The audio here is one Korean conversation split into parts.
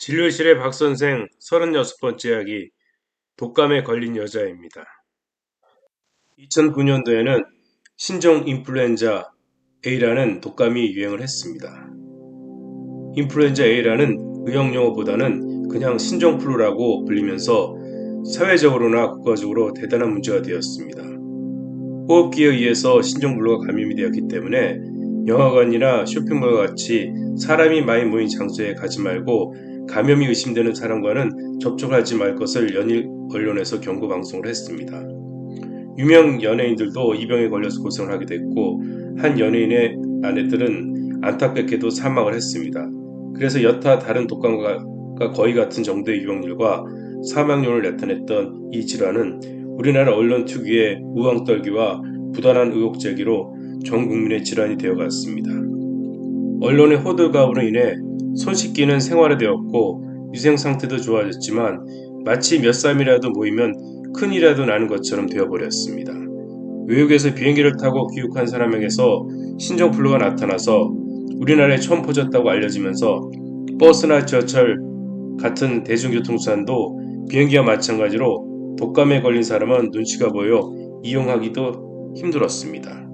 진료실의 박선생 36번째 이야기 독감에 걸린 여자입니다. 2009년도에는 신종 인플루엔자 A라는 독감이 유행을 했습니다. 인플루엔자 A라는 의학용어보다는 그냥 신종플루라고 불리면서 사회적으로나 국가적으로 대단한 문제가 되었습니다. 호흡기에 의해서 신종플루가 감염이 되었기 때문에 영화관이나 쇼핑몰과 같이 사람이 많이 모인 장소에 가지 말고 감염이 의심되는 사람과는 접촉하지 말 것을 연일 언론에서 경고 방송을 했습니다. 유명 연예인들도 이 병에 걸려서 고생을 하게 됐고 한 연예인의 아내들은 안타깝게도 사망을 했습니다. 그래서 여타 다른 독감과 거의 같은 정도의 유병률과 사망률을 나타냈던 이 질환은 우리나라 언론 특유의 우왕떨기와 부단한 의혹 제기로 전 국민의 질환이 되어갔습니다. 언론의 호들갑으로 인해 손 씻기는 생활화되었고 위생 상태도 좋아졌지만 마치 몇 사람이라도 모이면 큰일이라도 나는 것처럼 되어버렸습니다. 외국에서 비행기를 타고 귀국한 사람에게서 신종플루가 나타나서 우리나라에 처음 퍼졌다고 알려지면서 버스나 지하철 같은 대중교통수단도 비행기와 마찬가지로 독감에 걸린 사람은 눈치가 보여 이용하기도 힘들었습니다.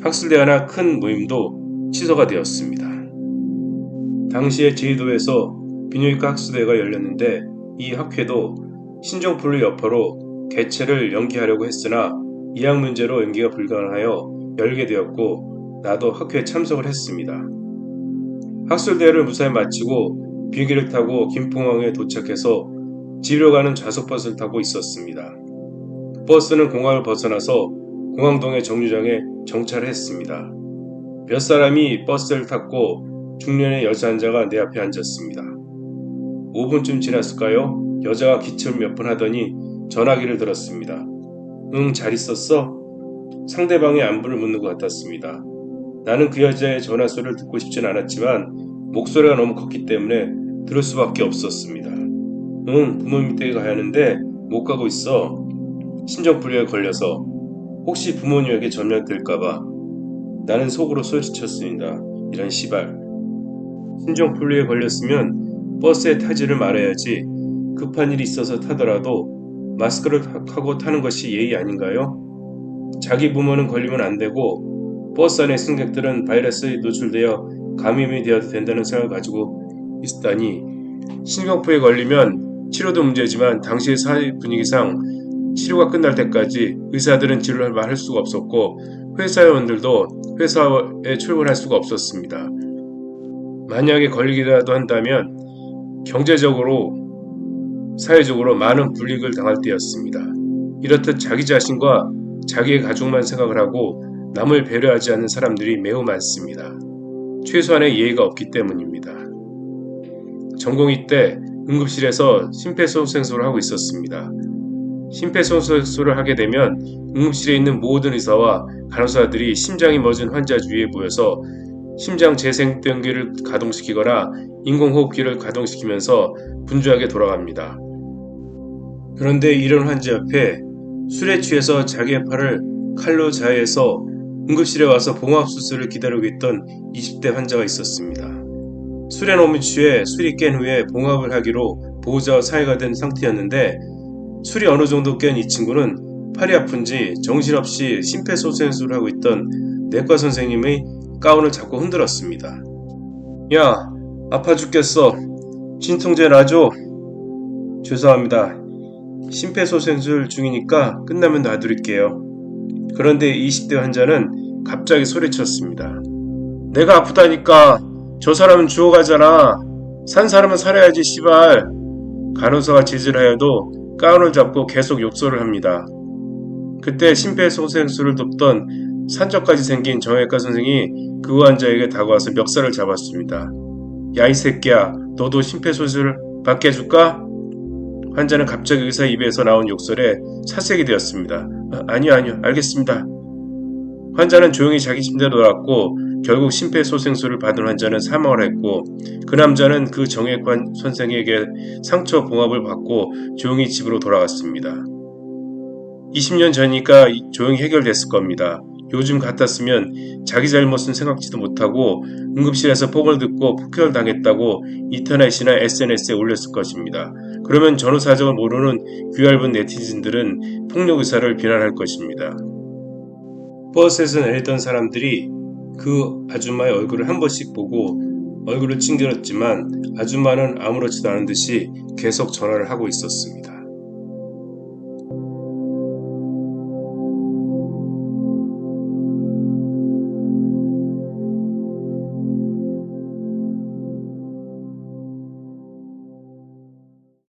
학술대회나 큰 모임도 취소가 되었습니다. 당시에 제주도에서 비뇨기과 학술대회가 열렸는데 이 학회도 신종플루 여파로 개최를 연기하려고 했으나 이학 문제로 연기가 불가능하여 열게 되었고 나도 학회에 참석을 했습니다. 학술대회를 무사히 마치고 비행기를 타고 김포공항에 도착해서 집으로 가는 좌석버스를 타고 있었습니다. 버스는 공항을 벗어나서 공항동의 정류장에 정차를 했습니다. 몇 사람이 버스를 탔고 중년의 여자 환자가 내 앞에 앉았습니다. 5분쯤 지났을까요? 여자가 기침을 몇 번 하더니 전화기를 들었습니다. 응, 잘 있었어? 상대방의 안부를 묻는 것 같았습니다. 나는 그 여자의 전화 소리를 듣고 싶진 않았지만 목소리가 너무 컸기 때문에 들을 수밖에 없었습니다. 응, 부모님 댁에 가야 하는데 못 가고 있어. 신종플루에 걸려서 혹시 부모님에게 전염될까봐. 나는 속으로 소리쳤습니다. 이런 시발. 신종플루에 걸렸으면 버스에 타지를 말아야지. 급한 일이 있어서 타더라도 마스크를 하고 타는 것이 예의 아닌가요? 자기 부모는 걸리면 안 되고 버스 안의 승객들은 바이러스에 노출되어 감염이 되어도 된다는 생각을 가지고 있다니 신종플루에 걸리면 치료도 문제지만 당시의 사회 분위기상 치료가 끝날 때까지 의사들은 치료를 할 수가 없었고 회사원들도 회사에 출근할 수가 없었습니다. 만약에 걸리기라도 한다면 경제적으로 사회적으로 많은 불이익을 당할 때였습니다. 이렇듯 자기 자신과 자기의 가족만 생각을 하고 남을 배려하지 않는 사람들이 매우 많습니다. 최소한의 예의가 없기 때문입니다. 전공의 때 응급실에서 심폐소생술을 하고 있었습니다. 심폐소생술을 하게 되면 응급실에 있는 모든 의사와 간호사들이 심장이 멎은 환자 주위에 모여서 심장 재생병기를 가동시키거나 인공호흡기를 가동시키면서 분주하게 돌아갑니다. 그런데 이런 환자 옆에 술에 취해서 자기의 팔을 칼로 자해해서 응급실에 와서 봉합수술을 기다리고 있던 20대 환자가 있었습니다. 술에 너무 취해 술이 깬 후에 봉합을 하기로 보호자와 사이가 된 상태였는데 술이 어느 정도 깬 이 친구는 팔이 아픈지 정신없이 심폐소생술을 하고 있던 내과 선생님의 가운을 잡고 흔들었습니다. 야, 아파 죽겠어. 진통제 놔줘. 죄송합니다. 심폐소생술 중이니까 끝나면 놔드릴게요. 그런데 20대 환자는 갑자기 소리쳤습니다. 내가 아프다니까. 저 사람은 죽어가잖아. 산 사람은 살아야지 씨발. 간호사가 지질하여도 가운을 잡고 계속 욕설을 합니다. 그때 심폐소생술을 돕던 산적까지 생긴 정형외과 선생이 그 환자에게 다가와서 멱살을 잡았습니다. 야, 이 새끼야, 너도 심폐소생술 받게 해줄까? 환자는 갑자기 의사 입에서 나온 욕설에 사색이 되었습니다. 아니요, 알겠습니다. 환자는 조용히 자기 침대로 돌아갔고 결국 심폐소생술을 받은 환자는 사망을 했고 그 남자는 그 정형외과 선생에게 상처 봉합을 받고 조용히 집으로 돌아갔습니다. 20년 전이니까 조용히 해결됐을 겁니다. 요즘 같았으면 자기 잘못은 생각지도 못하고 응급실에서 폭언을 듣고 폭행을 당했다고 인터넷이나 SNS에 올렸을 것입니다. 그러면 전후 사정을 모르는 귀얇은 네티즌들은 폭력 의사를 비난할 것입니다. 버스에서 내렸던 사람들이 그 아줌마의 얼굴을 한 번씩 보고 얼굴을 찡그렸지만 아줌마는 아무렇지도 않은 듯이 계속 전화를 하고 있었습니다.